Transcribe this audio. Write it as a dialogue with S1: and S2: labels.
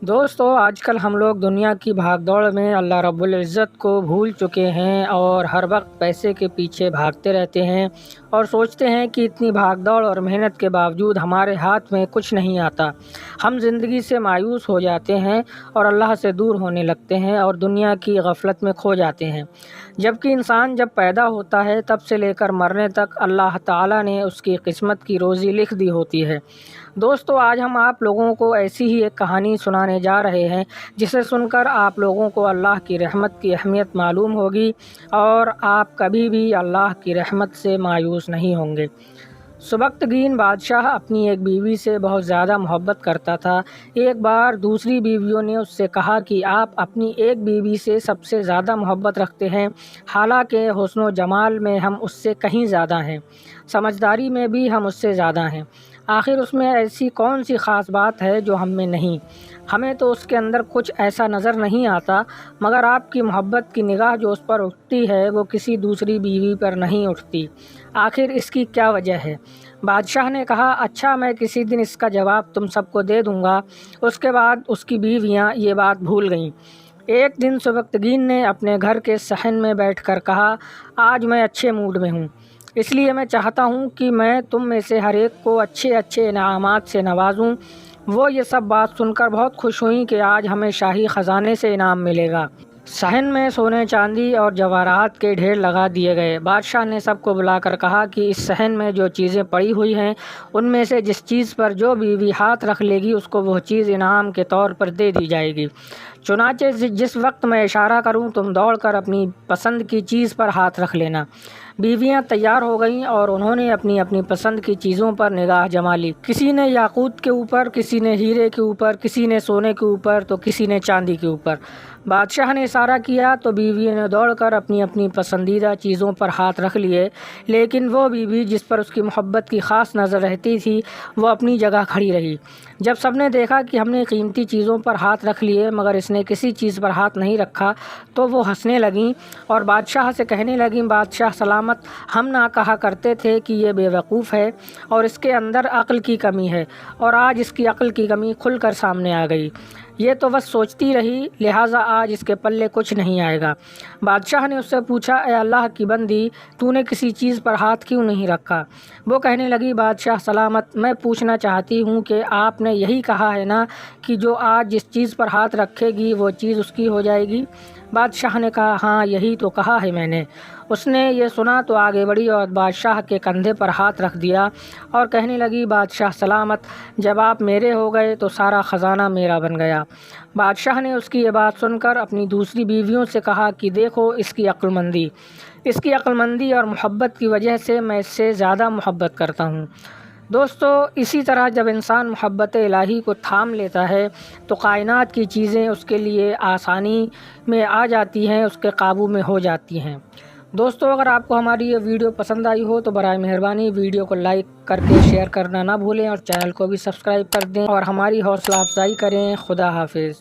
S1: دوستو آج کل ہم لوگ دنیا کی بھاگ دوڑ میں اللہ رب العزت کو بھول چکے ہیں اور ہر وقت پیسے کے پیچھے بھاگتے رہتے ہیں اور سوچتے ہیں کہ اتنی بھاگ دوڑ اور محنت کے باوجود ہمارے ہاتھ میں کچھ نہیں آتا۔ ہم زندگی سے مایوس ہو جاتے ہیں اور اللہ سے دور ہونے لگتے ہیں اور دنیا کی غفلت میں کھو جاتے ہیں، جبکہ انسان جب پیدا ہوتا ہے تب سے لے کر مرنے تک اللہ تعالیٰ نے اس کی قسمت کی روزی لکھ دی ہوتی ہے۔ دوستو آج ہم آپ لوگوں کو ایسی ہی ایک کہانی سنانے جا رہے ہیں جسے سن کر آپ لوگوں کو اللہ کی رحمت کی اہمیت معلوم ہوگی اور آپ کبھی بھی اللہ کی رحمت سے مایوس نہیں ہوں گے۔ سبکتگین بادشاہ اپنی ایک بیوی سے بہت زیادہ محبت کرتا تھا۔ ایک بار دوسری بیویوں نے اس سے کہا کہ آپ اپنی ایک بیوی سے سب سے زیادہ محبت رکھتے ہیں، حالانکہ حسن و جمال میں ہم اس سے کہیں زیادہ ہیں، سمجھداری میں بھی ہم اس سے زیادہ ہیں، آخر اس میں ایسی کون سی خاص بات ہے جو ہم میں نہیں؟ ہمیں تو اس کے اندر کچھ ایسا نظر نہیں آتا، مگر آپ کی محبت کی نگاہ جو اس پر اٹھتی ہے وہ کسی دوسری بیوی پر نہیں اٹھتی، آخر اس کی کیا وجہ ہے؟ بادشاہ نے کہا، اچھا میں کسی دن اس کا جواب تم سب کو دے دوں گا۔ اس کے بعد اس کی بیویاں یہ بات بھول گئیں۔ ایک دن سبکتگین نے اپنے گھر کے صحن میں بیٹھ کر کہا، آج میں اچھے موڈ میں ہوں، اس لیے میں چاہتا ہوں کہ میں تم میں سے ہر ایک کو اچھے اچھے انعامات سے نوازوں۔ وہ یہ سب بات سن کر بہت خوش ہوئیں کہ آج ہمیں شاہی خزانے سے انعام ملے گا۔ صحن میں سونے چاندی اور جواہرات کے ڈھیر لگا دیے گئے۔ بادشاہ نے سب کو بلا کر کہا کہ اس صحن میں جو چیزیں پڑی ہوئی ہیں ان میں سے جس چیز پر جو بیوی ہاتھ رکھ لے گی اس کو وہ چیز انعام کے طور پر دے دی جائے گی۔ چنانچہ جس وقت میں اشارہ کروں تم دوڑ کر اپنی پسند کی چیز پر ہاتھ رکھ لینا۔ بیویاں تیار ہو گئیں اور انہوں نے اپنی اپنی پسند کی چیزوں پر نگاہ جما لی۔ کسی نے یاقوت کے اوپر، کسی نے ہیرے کے اوپر، کسی نے سونے کے اوپر تو کسی نے چاندی کے اوپر۔ بادشاہ نے اشارہ کیا تو بیوی نے دوڑ کر اپنی اپنی پسندیدہ چیزوں پر ہاتھ رکھ لیے، لیکن وہ بیوی جس پر اس کی محبت کی خاص نظر رہتی تھی وہ اپنی جگہ کھڑی رہی۔ جب سب نے دیکھا کہ ہم نے قیمتی چیزوں پر ہاتھ رکھ لیے مگر اس نے کسی چیز پر ہاتھ نہیں رکھا تو وہ ہنسنے لگیں اور بادشاہ سے کہنے لگیں، بادشاہ سلامت، ہم نہ کہا کرتے تھے کہ یہ بے وقوف ہے اور اس کے اندر عقل کی کمی ہے، اور آج اس کی عقل کی کمی کھل کر سامنے آ گئی۔ یہ تو بس سوچتی رہی، لہٰذا آج اس کے پلے کچھ نہیں آئے گا۔ بادشاہ نے اس سے پوچھا، اے اللہ کی بندی، تو نے کسی چیز پر ہاتھ کیوں نہیں رکھا؟ وہ کہنے لگی، بادشاہ سلامت، میں پوچھنا چاہتی ہوں کہ آپ نے یہی کہا ہے نا کہ جو آج جس چیز پر ہاتھ رکھے گی وہ چیز اس کی ہو جائے گی؟ بادشاہ نے کہا، ہاں یہی تو کہا ہے میں نے۔ اس نے یہ سنا تو آگے بڑھی اور بادشاہ کے کندھے پر ہاتھ رکھ دیا اور کہنے لگی، بادشاہ سلامت، جب آپ میرے ہو گئے تو سارا خزانہ میرا بن گیا۔ بادشاہ نے اس کی یہ بات سن کر اپنی دوسری بیویوں سے کہا کہ دیکھو اس کی عقل مندی اور محبت کی وجہ سے میں اس سے زیادہ محبت کرتا ہوں۔ دوستو اسی طرح جب انسان محبت الہی کو تھام لیتا ہے تو کائنات کی چیزیں اس کے لیے آسانی میں آ جاتی ہیں، اس کے قابو میں ہو جاتی ہیں۔ دوستو اگر آپ کو ہماری یہ ویڈیو پسند آئی ہو تو برائے مہربانی ویڈیو کو لائک کر کے شیئر کرنا نہ بھولیں اور چینل کو بھی سبسکرائب کر دیں اور ہماری حوصلہ افزائی کریں۔ خدا حافظ۔